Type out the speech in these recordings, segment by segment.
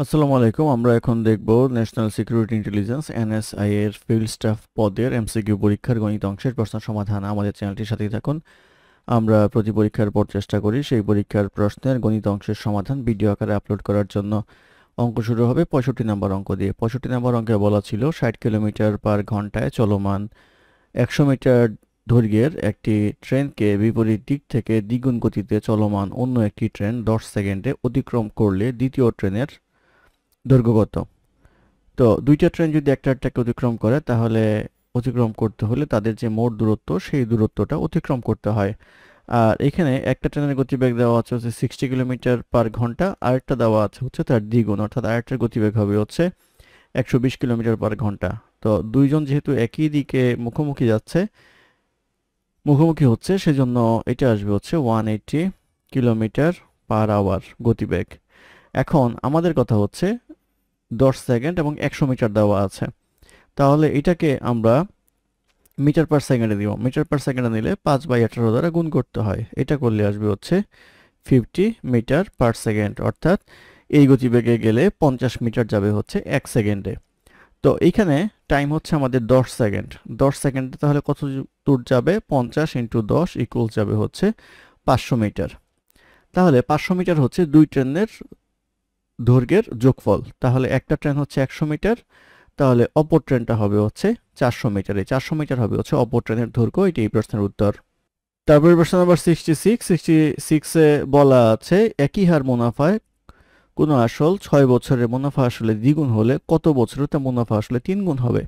আসসালামু আলাইকুম। আমরা এখন দেখব ন্যাশনাল সিকিউরিটি ইন্টেলিজেন্স এনএসআই এর ফিল্ড স্টাফ পদের এমসিকিউ পরীক্ষার গণিত অংশের প্রশ্ন সমাধান। আমাদের চ্যানেলটির সাথেই থাকুন। আমরা প্রতি পরীক্ষার পর চেষ্টা করি সেই পরীক্ষার প্রশ্নের গণিত অংশের সমাধান ভিডিও আকারে আপলোড করার জন্য। অঙ্ক শুরু হবে 65 নম্বর অঙ্ক দিয়ে। 65 নম্বর অঙ্কে বলা ছিল 60 কিলোমিটার পার ঘন্টায় চলমান 100 মিটার দৈর্ঘ্যের একটি ট্রেনকে বিপরীত দিক থেকে দ্বিগুণ গতিতে চলমান অন্য একটি ট্রেন 10 সেকেন্ডে অতিক্রম করলে দ্বিতীয় ট্রেনের দৈর্ঘ্য কত? তো দুইটা ট্রেন যদি একটাকে অতিক্রম করে তাহলে অতিক্রম করতে হলে তাদের যে মোট দূরত্ব সেই দূরত্বটা অতিক্রম করতে হয়। আর এখানে একটা ট্রেনের গতিবেগ দেওয়া আছে হচ্ছে 60 কিলোমিটার পার ঘন্টা, আরেকটা দেওয়া আছে হচ্ছে তার দ্বিগুণ, অর্থাৎ আরেকটার গতিবেগ হবে হচ্ছে 120 কিলোমিটার পার ঘন্টা। তো দুইজন যেহেতু একই দিকে মুখোমুখি হচ্ছে সেজন্য এটা আসবে হচ্ছে 180 কিলোমিটার পার আওয়ার গতিবেগ। এখন আমাদের কথা হচ্ছে 10 সেকেন্ড এবং 100 মিটার দেওয়া আছে, তাহলে এটাকে আমরা মিটার পার সেকেন্ডে দিব। মিটার পার সেকেন্ডে নিলে 5/18 দ্বারা গুণ করতে হয়। এটা করলে আসবে হচ্ছে 50 মিটার পার সেকেন্ড, অর্থাৎ এই গতিবেগে গেলে 50 মিটার যাবে হচ্ছে 1 সেকেন্ডে। তো এইখানে টাইম হচ্ছে আমাদের 10 সেকেন্ড। 10 সেকেন্ডে তাহলে কত দূর যাবে? 50 ইন্টু 10 ইকুয়াল যাবে হচ্ছে 500 মিটার। তাহলে 500 মিটার হচ্ছে দুই ট্রেনের দৈর্ঘ্যের যোগফল। তাহলে একটা ট্রেন হচ্ছে 100 মিটার, তাহলে অপর ট্রেনটা হবে হচ্ছে 400 মিটার। এই 400 মিটার হবে হচ্ছে অপর ট্রেনের দৈর্ঘ্য। এটি এই প্রশ্নের উত্তর। তারপরে প্রশ্ন নাম্বার 66 এ বলা আছে একই হার মুনাফায় কোনো আসল 6 বছরের মুনাফা আসলে দ্বিগুণ হলে কত বছরে তা মুনাফা আসলে 3 গুণ হবে?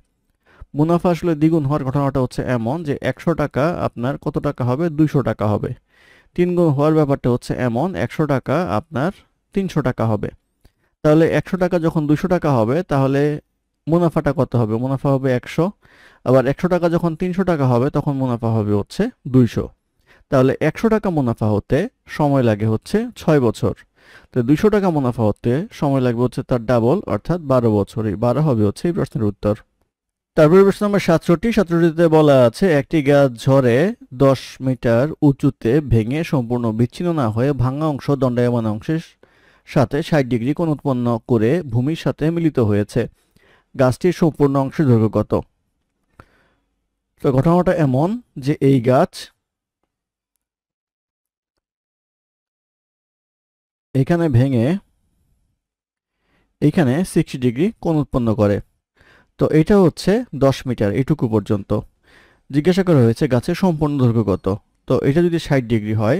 মুনাফা আসলে দ্বিগুণ হওয়ার ঘটনাটা হচ্ছে এমন যে 100 টাকা আপনার কত টাকা হবে? 200 টাকা হবে। 3 গুণ হওয়ার ব্যাপারটা হচ্ছে এমন 100 টাকা আপনার 300 টাকা হবে। তাহলে 100 টাকা যখন 200 টাকা হবে তাহলে মুনাফাটা কত হবে? মুনাফা হবে 100। আবার 100 টাকা যখন 300 টাকা হবে তখন মুনাফা হবে হচ্ছে 200। তাহলে 100 টাকা মুনাফা হতে সময় লাগে হচ্ছে 6 বছর। তো 200 টাকা মুনাফা হতে সময় লাগবে হচ্ছে তার ডাবল, অর্থাৎ 12 বছর। এই 12 হবে হচ্ছে এই প্রশ্নের উত্তর। তারপরে প্রশ্ন নম্বর 67তে বলা আছে একটি গাছ ঝড়ে 10 মিটার উঁচুতে ভেঙে সম্পূর্ণ বিচ্ছিন্ন না হয়ে ভাঙা অংশ দণ্ডায়মান অংশের সাথে 60 ডিগ্রি কোণ উৎপন্ন করে ভূমির সাথে মিলিত হয়েছে। গাছটির সম্পূর্ণ অংশের দৈর্ঘ্য কত? তো ঘটনাটা এমন যে এই গাছ এখানে ভেঙে এইখানে 60 ডিগ্রি কোণ উৎপন্ন করে। তো এটা হচ্ছে 10 মিটার এটুকু পর্যন্ত। জিজ্ঞাসা করা হয়েছে গাছের সম্পূর্ণ দৈর্ঘ্য কত। তো এটা যদি 60 ডিগ্রি হয়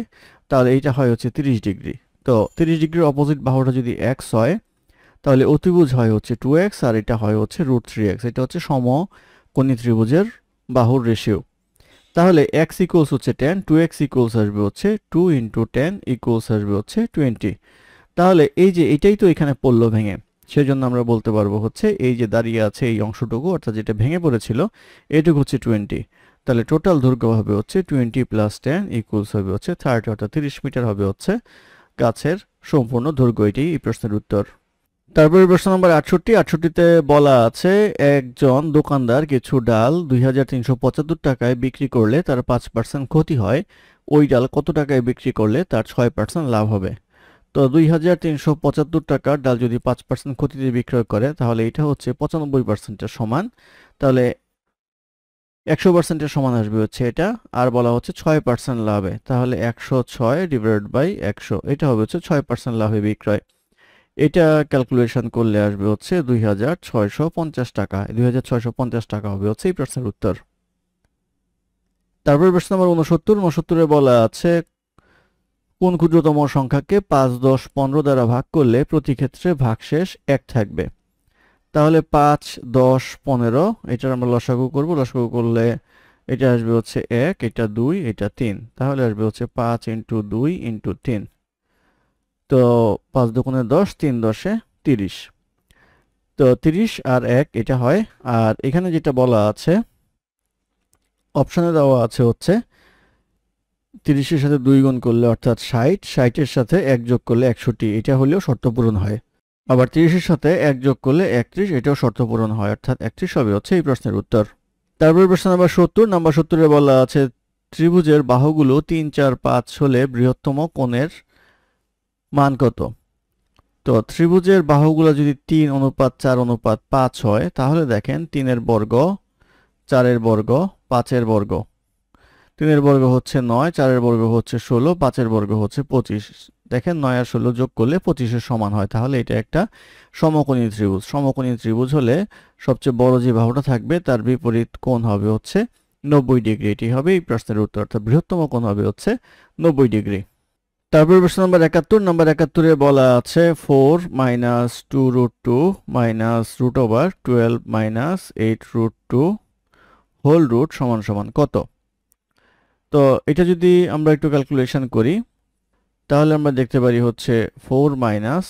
তাহলে এইটা হয় হচ্ছে 30 ডিগ্রি। তো 30 ডিগ্রির অপোজিট বাহুটা যদি x হয় তাহলে অতিভুজ হয় হচ্ছে 2x আর এটা হয় হচ্ছে √3x। এটা হচ্ছে সমকোণী ত্রিভুজের বাহুর রেশিও। তাহলে x ইকুয়ালস হচ্ছে 10, 2x ইকুয়ালস আসবে হচ্ছে 2 ইন্টু 10 ইকুয়ালস আসবে হচ্ছে 20। তাহলে এই যে এটাই তো এখানে পড়লো ভেঙে, সেজন্য আমরা বলতে পারবো হচ্ছে এই যে দাঁড়িয়ে আছে এই অংশটুকু, অর্থাৎ যেটা ভেঙে পড়েছিল এটুকু হচ্ছে 20। তাহলে টোটাল দৈর্ঘ্য হবে হচ্ছে 20 প্লাস 10 ইকুয়ালস হবে হচ্ছে 30, অর্থাৎ 30 মিটার হবে হচ্ছে গাছের সম্পূর্ণ দৈর্ঘ্য। এটাই এই প্রশ্নের উত্তর। তারপরে প্রশ্ন নম্বর 68তে বলা আছে একজন দোকানদার কিছু ডাল 2375 টাকায় বিক্রি করলে তার 5% ক্ষতি হয়, ওই ডাল কত টাকায় বিক্রি করলে তার 6% লাভ হবে? তো 2375 টাকার ডাল যদি 5% ক্ষতিতে বিক্রয় করে তাহলে এটা হচ্ছে 95%-এর সমান। তাহলে 100%-এর সমান আসবে হচ্ছে এটা। আর বলা হচ্ছে 6% লাভে, তাহলে 106 ডিভাইডেড বাই 100, এটা হবে হচ্ছে 6% লাভে বিক্রয়। এটা ক্যালকুলেশন করলে আসবে হচ্ছে 2650 টাকা। 2650 টাকা হবে হচ্ছে এই প্রশ্নের উত্তর। তারপর প্রশ্ন নম্বর 69 বলা আছে কোন ক্ষুদ্রতম সংখ্যাকে 5, 10, 15 দ্বারা ভাগ করলে প্রতি ক্ষেত্রে ভাগশেষ 1 থাকবে? তাহলে 5, 10, 15 এটার আমরা লসাগু করব। লসাগু করলে এটা আসবে হচ্ছে 1, এটা 2, এটা 3। তাহলে আসবে হচ্ছে 5 ইন্টু 2 ইন্টু 3। তো 5 দুগুণে 10, 3 10-এ 30। তো 30 আর 1 এটা হয়। আর এখানে যেটা বলা আছে অপশনে দেওয়া আছে হচ্ছে 30-এর সাথে 2 গুণ করলে অর্থাৎ 60, 60-এর সাথে 1 যোগ করলে 61, এটা হলেও শর্ত পূরণ হয়। আবার 30-এর সাথে 1 যোগ করলে 31, এটাও শর্ত পূরণ হয়, অর্থাৎ 31 হবে হচ্ছে এই প্রশ্নের উত্তর। তারপর প্রশ্ন নাম্বার 70 বলা আছে ত্রিভুজের বাহুগুলো 3, 4, 5 হলে বৃহত্তম কোণের মান কত? তো ত্রিভুজের বাহুগুলো যদি 3:4:5 হয় তাহলে দেখেন 3-এর বর্গ, 4-এর বর্গ, 5-এর বর্গ। 3-এর বর্গ হচ্ছে 9, 4-এর বর্গ হচ্ছে 16, 5-এর বর্গ হচ্ছে 25। দেখেন 9 আর 16 যোগ করলে 25-এর সমান হয়, তাহলে এটা একটা সমকোণী ত্রিভুজ। সমকোণী ত্রিভুজ হলে সবচেয়ে বড় যে বাহুটা থাকবে তার বিপরীত কোণ হবে হচ্ছে 90 ডিগ্রি। এটি হবে এই প্রশ্নের উত্তর, অর্থাৎ বৃহত্তম কোণ হবে হচ্ছে 90 ডিগ্রি। তারপর প্রশ্ন নম্বর 71। নম্বর 71-এ বলা আছে 4 minus 2√2 minus root over 12 minus 8√2 whole root সমান সমান কত? তো এটা যদি আমরা একটু ক্যালকুলেশন করি তাহলে আমরা দেখতে পারি হচ্ছে 4 মাইনাস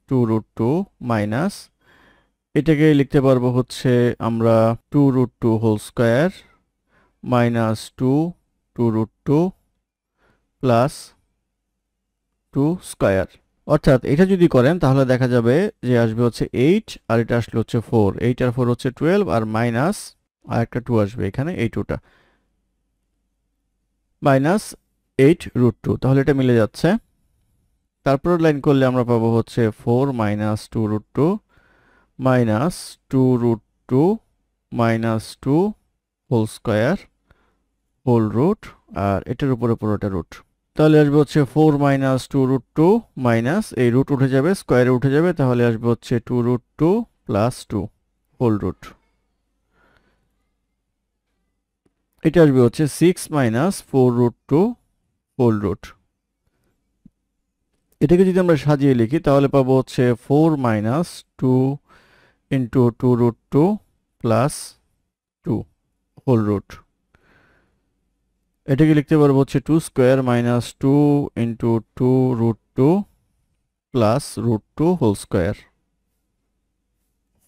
2√2 মাইনাস, এটাকে লিখতে পারবো হচ্ছে আমরা 2√2 whole square minus 2√2 plus 2 square. অর্থাৎ এটা যদি করেন তাহলে দেখা যাবে যে আসবে হচ্ছে 8 আর এটা আসলে হচ্ছে 4। 8 আর 4 হচ্ছে 12 আর মাইনাস আর একটা 2 আসবে এখানে, এই 2টা মাইনাস 8√2, তাহলে এটা মিলে যাচ্ছে। তারপর লাইন করলে আমরা পাবো হচ্ছে 4 minus 2√2 minus 2√2 minus 2 whole square whole root, আর এটার উপরে পুরোটা রুট। তাহলে আসবে হচ্ছে 4 মাইনাস 2√2 মাইনাস এই রুট উঠে যাবে, স্কয়ারে উঠে যাবে, তাহলে আসবে হচ্ছে 2√2 প্লাস 2 হোল রুট। এটা আসবে হচ্ছে 6 মাইনাস 4√2 হোল রুট। এটাকে যদি আমরা সাজিয়ে লিখি তাহলে পাবো হচ্ছে 4 minus 2 into 2√2 plus 2 whole root. এটাকে লিখতে পারবো হচ্ছে 2 square minus 2 into 2√2 plus √2 whole square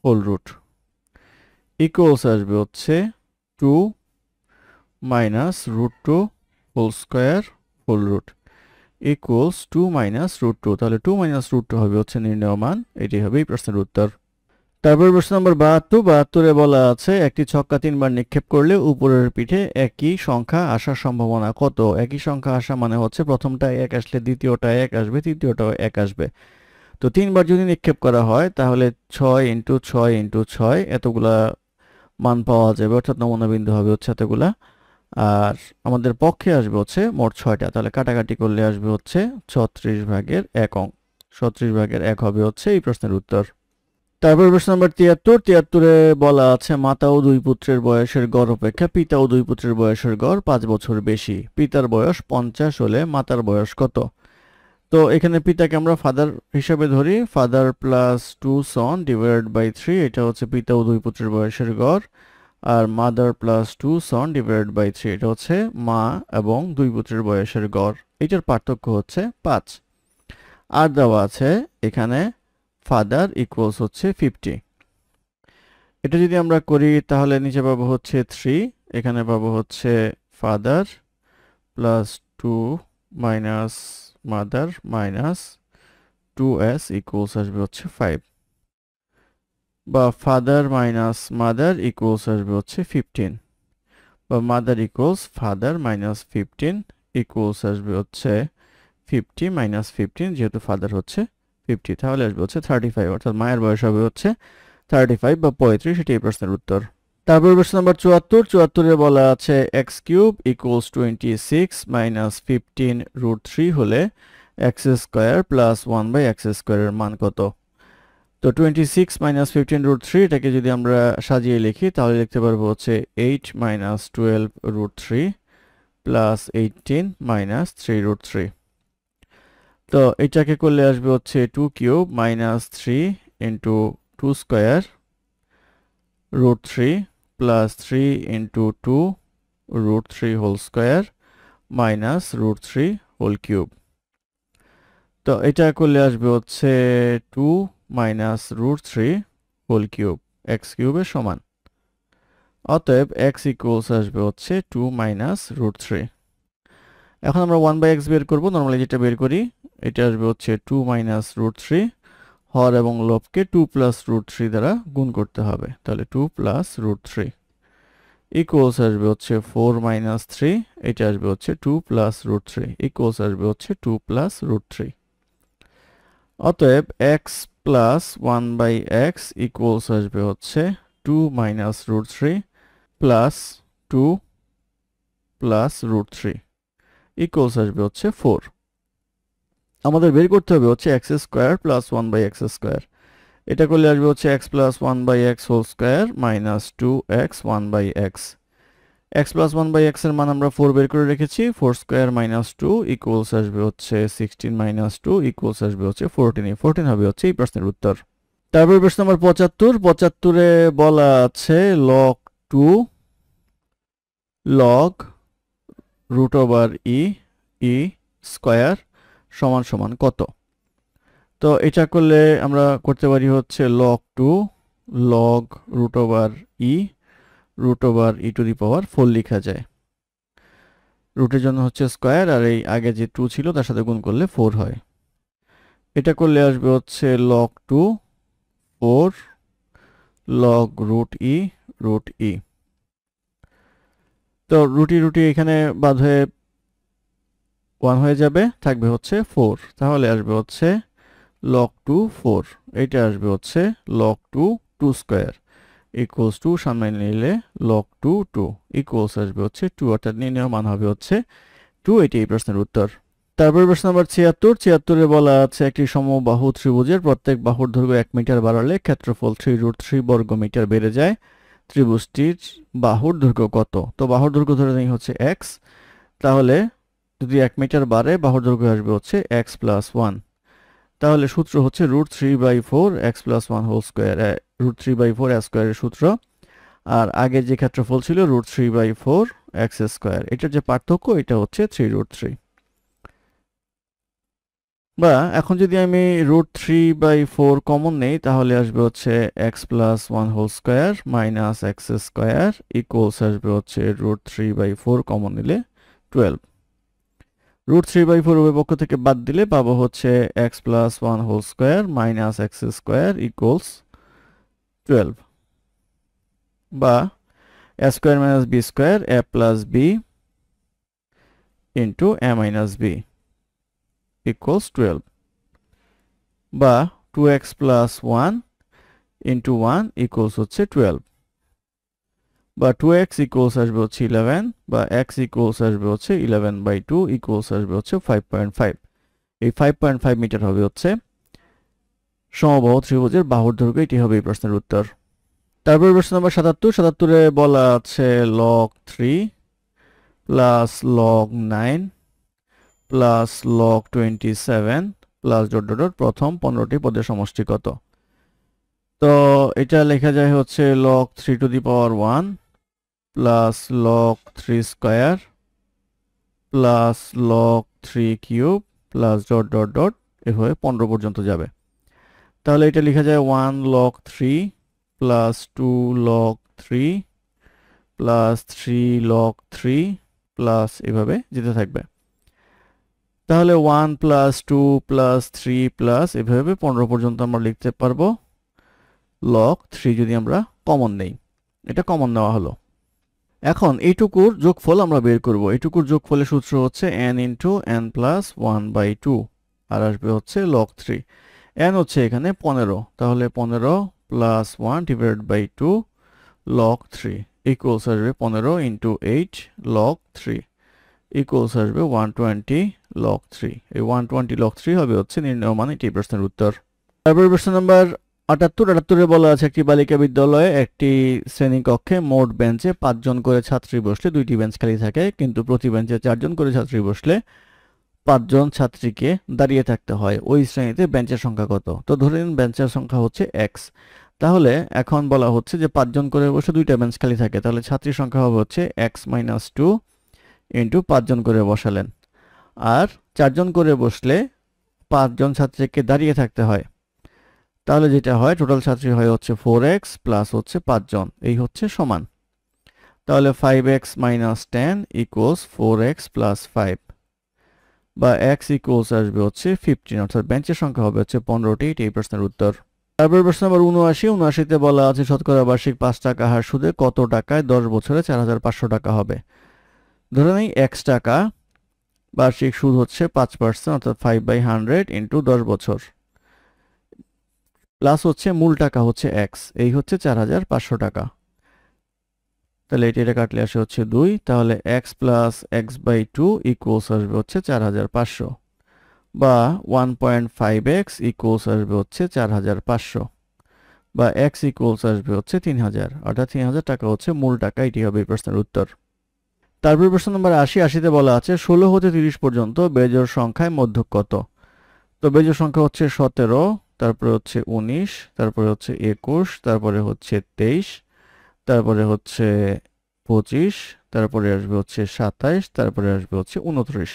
whole root equals আসবে হচ্ছে 2 minus √2 whole square whole root equals 2 minus √2। তাহলে 2 মাইনাস √2 হবে হচ্ছে নির্ণেয় মান। এটি হবে এই প্রশ্নের উত্তর। তারপর প্রশ্ন নম্বর 72-এ বলা আছে একটি ছক্কা 3বার নিক্ষেপ করলে উপরের পিঠে একই সংখ্যা আসার সম্ভাবনা কত? একই সংখ্যা আসা মানে হচ্ছে প্রথমটা 1 আসলে দ্বিতীয়টা 1 আসবে, তৃতীয়টাও 1 আসবে। তো 3বার যদি নিক্ষেপ করা হয় তাহলে 6 ইন্টু 6 ইন্টু 6 এতগুলা মান পাওয়া যাবে, অর্থাৎ নমুনা বিন্দু হবে হচ্ছে এতগুলা। আর আমাদের পক্ষে আসবে হচ্ছে মোট 6টা, তাহলে কাটাকাটি করলে আসবে হচ্ছে 36/1 অঙ্ক। 36/1 হবে হচ্ছে এই প্রশ্নের উত্তর। তারপর প্রশ্ন নম্বর 73-এ বলা আছে মাতা ও 2 পুত্রের বয়সের গড় অপেক্ষা পিতা ও 2 পুত্রের বয়সের গড় 5 বছর বেশি। পিতার বয়স 50 হলে মাতার বয়স কত? তো এখানে পিতাকে আমরা ফাদার হিসাবে ধরি, father plus 2 son divided by 3, এটা হচ্ছে পিতা ও 2 পুত্রের বয়সের গড়। আর mother plus 2 son divided by 3, এটা হচ্ছে মা এবং 2 পুত্রের বয়সের গড়। এটার পার্থক্য হচ্ছে 5। আর দেওয়া আছে এখানে ফাদার ইকুয়ালস হচ্ছে 50। এটা যদি আমরা করি তাহলে নিচে পাবো হচ্ছে 3, এখানে পাবো হচ্ছে father plus 2 minus mother minus 2s equals আসবে হচ্ছে 5, বা ফাদার মাইনাস মাদার ইকুয়ালস আসবে হচ্ছে 15, বা mother equals father minus 15 equals আসবে হচ্ছে 50 মাইনাস 15, যেহেতু ফাদার হচ্ছে 50, তাহলে আসবে হচ্ছে 35, অর্থাৎ মায়ের বয়স হবে হচ্ছে 35 বা 35, সেটি এই প্রশ্নের উত্তর। তারপর প্রশ্ন নম্বর 74-এ বলা আছে x³ ইকুয়ালস 26 মাইনাস 15√3 হলে x² প্লাস 1/x² এর মান কত? তো 26 মাইনাস 15√3 এটাকে যদি আমরা সাজিয়ে লিখি তাহলে লিখতে পারবো হচ্ছে 8 মাইনাস 12√3 প্লাস 18 মাইনাস 3√3। তো এটাকে করলে আসবে হচ্ছে 2³ minus 3 into 2 square √3 plus 3 into 2 √3 whole square minus √3 whole cube. তো এটা করলে আসবে হচ্ছে 2 মাইনাস √3 হোল কিউব x³ এর সমান। অতএব x ইকুয়ালস আসবে হচ্ছে 2 মাইনাস √3। এখন আমরা 1/x বের করব, নরমালি যেটা বের করি এটা আসবে হচ্ছে 2 মাইনাস √3, হর এবং লবকে 2 প্লাস √3 দ্বারা গুণ করতে হবে, তাহলে 2 প্লাস √3 ইকুয়ালস আসবে হচ্ছে 4 মাইনাস 3, এটা আসবে হচ্ছে 2 প্লাস √3 ইকুয়ালস আসবে হচ্ছে 2 প্লাস √3। অতএব এক্স প্লাস 1/x ইকুয়ালস আসবে হচ্ছে 2 minus root 3 plus 2 plus root 3 equals আসবে হচ্ছে 4। আমাদের বের করতে হবে হচ্ছে x square plus 1/x square. এটা করলে আসবে হচ্ছে x plus 1/x whole square minus 2x 1/x। X plus 1/x এর মান আমরা 4 বের করে রেখেছি। 4 স্কোয়ার মাইনাস 2 ইকুয়ালস আসবে হচ্ছে 16 মাইনাস 2 ইকুয়ালস আসবে হচ্ছে 14। 14 হবে হচ্ছে এই প্রশ্নের উত্তর। তারপর প্রশ্ন নম্বর 75। 75-এ বলা আছে log 2 log রুট ওভার ই স্কোয়ার সমান সমান কত? তো এটা করলে আমরা করতে পারি হচ্ছে log 2 log root over e to the power 4 লেখা যায়। রুটের জন্য হচ্ছে স্কোয়ার, আর এই আগে যে 2 ছিল তার সাথে গুণ করলে 4 হয়। এটা করলে আসবে হচ্ছে log 2 4 log রুট ই। তো রুটি এখানে বাদ হয়ে 1 হয়ে যাবে, থাকবে হচ্ছে 4। তাহলে আসবে হচ্ছে log 2 4। এটা আসবে হচ্ছে log 2 2 স্কোয়ার ইকুয়ালস টু সামনে নিলে log 2 2 ইকুয়ালস আসবে হচ্ছে 2, অর্থাৎ নির্ণয় মান হবে হচ্ছে 2। এটি এই প্রশ্নের উত্তর। তারপর প্রশ্ন নাম্বার 76। 76-এ বলা আছে একটি সমবাহু ত্রিভুজের প্রত্যেক বাহুর দৈর্ঘ্য 1 মিটার বাড়ালে ক্ষেত্রফল 3√3 বর্গ মিটার বেড়ে যায়। ত্রিভুজটির বাহুর দৈর্ঘ্য কত? তো বাহুর দৈর্ঘ্য ধরে নেই হচ্ছে x। তাহলে যদি 1 মিটার বাড়ে বাহুর দৈর্ঘ্য আসবে হচ্ছে x প্লাস 1। তাহলে সূত্র হচ্ছে √3/4 x প্লাস 1 হোল স্কোয়ার, √3/4 স্কোয়ারের সূত্র। আর আগে যে ক্ষেত্রফল ছিল √3/4 x স্কোয়ার। এটার যে পার্থক্য এটা হচ্ছে 3√3। বা এখন যদি আমি √3/4 কমন নেই তাহলে আসবে হচ্ছে x plus 1 whole square minus x square equals আসবে হচ্ছে √3/4 কমন নিলে 12। √3/4 উভয় পক্ষ থেকে বাদ দিলে পাবো হচ্ছে x plus 1 whole square minus x square equals 12। বা a square minus b square a plus b into a minus b equals 12। বা 2x প্লাস 1 ইন্টু 1 ইকুয়ালস হচ্ছে 12। বা 2x ইকুয়ালস আসবে হচ্ছে 11। বা x ইকুয়ালস আসবে হচ্ছে 11/2 ইকুয়ালস আসবে হচ্ছে 5.5। এই 5.5 মিটার হবে হচ্ছে সমবাহু ত্রিভুজের বাহুর দৈর্ঘ্য। এটি হবে এই প্রশ্নের উত্তর। তারপর প্রশ্ন নম্বর 77। 77-এ বলা আছে log 3 plus log 9 plus log 27 plus dot dot dot প্রথম 15টি পদের সমষ্টি কত? তো এটা লেখা যায় হচ্ছে log 3 two the power 1 plus log 3 square plus log 3 cube plus dot dot dot এভাবে 15 পর্যন্ত যাবে। তাহলে এটা লেখা যায় 1 log 3 plus 2 log 3 plus 3 log 3 plus এভাবে যেতে থাকবে। তাহলে 1 প্লাস 2 প্লাস 3 প্লাস এভাবে 15 পর্যন্ত আমরা লিখতে পারবো log 3 যদি আমরা কমন নেই। এটা কমন নেওয়া হলো। এখন এইটুকুর যোগফল আমরা বের করব। এইটুকুর যোগফলের সূত্র হচ্ছে n ইন্টু n প্লাস 1/2 আর আসবে হচ্ছে log 3। n হচ্ছে এখানে 15, তাহলে 15 plus 1 divided by 2 log 3 equals আসবে 15 ইন্টু 8 log 3 ইকুয়ালস আসবে 120 log 3। এই 120 log 3 হবে হচ্ছে নির্ণয় মান। এটি প্রশ্নের উত্তর। তারপর প্রশ্ন নাম্বার 78-এ বলা আছে একটি বালিকা বিদ্যালয়ে একটি শ্রেণীকক্ষে মোট বেঞ্চে 5 জন করে ছাত্রী বসলে 2টি বেঞ্চ খালি থাকে, কিন্তু প্রতি বেঞ্চে 4 জন করে ছাত্রী বসলে 5 জন ছাত্রীকে দাঁড়িয়ে থাকতে হয়। ওই শ্রেণীতে বেঞ্চের সংখ্যা কত? তো ধরে নিন বেঞ্চের সংখ্যা হচ্ছে x। তাহলে এখন বলা হচ্ছে যে 5 জন করে বসে 2টা বেঞ্চ খালি থাকে, তাহলে ছাত্রীর সংখ্যা হবে হচ্ছে x মাইনাস 2 ইন্টু 5 জন করে বসালেন। আর 4 জন করে বসলে 5 জন ছাত্রীকে দাঁড়িয়ে থাকতে হয়, তাহলে যেটা হয় টোটাল ছাত্রী হয় হচ্ছে 4x প্লাস হচ্ছে 5 জন, এই হচ্ছে সমান। তাহলে 5x minus 10 equals 4x plus 5। বা x ইকুয়ালস আসবে হচ্ছে 15, অর্থাৎ বেঞ্চের সংখ্যা হবে হচ্ছে 15টি। এই প্রশ্নের উত্তর। তারপর প্রশ্ন নম্বর 79-তে বলা আছে শতকরা বার্ষিক 5 টাকা হার সুদে কত টাকায় 10 বছরে 4500 টাকা হবে? ধরে নেই x টাকা, বার্ষিক সুদ হচ্ছে 5%, অর্থাৎ 5/100 ইন্টু 10 বছর। প্লাস হচ্ছে মূল টাকা হচ্ছে এক্স, এই হচ্ছে 4500 টাকা। তাহলে এটা কাটলে আসে হচ্ছে 2, তাহলে x plus x by 2 equals আসবে হচ্ছে 4500, বা 1.5x ইকুয়ালস আসবে হচ্ছে 4500, বা এক্স ইকুয়ালস আসবে হচ্ছে 3000, অর্থাৎ 3000 টাকা হচ্ছে মূল টাকা। এটি হবে এই প্রশ্নের উত্তর। তারপর প্রশ্ন নম্বর 80তে বলা আছে 16 হতে 30 পর্যন্ত বেজোড় সংখ্যায় মধ্যক কত? তো বেজোড় সংখ্যা হচ্ছে 17, তারপরে হচ্ছে 19, তারপরে হচ্ছে 21, তারপরে হচ্ছে 23, তারপরে হচ্ছে 25, তারপরে আসবে হচ্ছে 27, তারপরে আসবে হচ্ছে 29।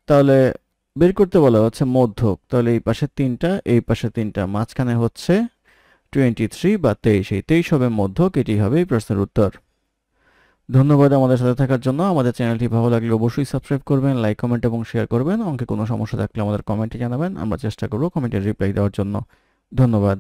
তাহলে বের করতে বলা হচ্ছে মধ্যক, তাহলে এই পাশে 3টা, এই পাশে 3টা, মাঝখানে হচ্ছে 23 বা 23, এই 23 হবে মধ্যক। এটি হবে এই প্রশ্নের উত্তর। ধন্যবাদ আমাদের সাথে থাকার জন্য। আমাদের চ্যানেলটি ভালো লাগলে অবশ্যই সাবস্ক্রাইব করবেন, লাইক, কমেন্ট এবং শেয়ার করবেন। অঙ্কে কোনো সমস্যা থাকলে আমাদের কমেন্টে জানাবেন, আমরা চেষ্টা করব কমেন্টের রিপ্লাই দেওয়ার জন্য। ধন্যবাদ।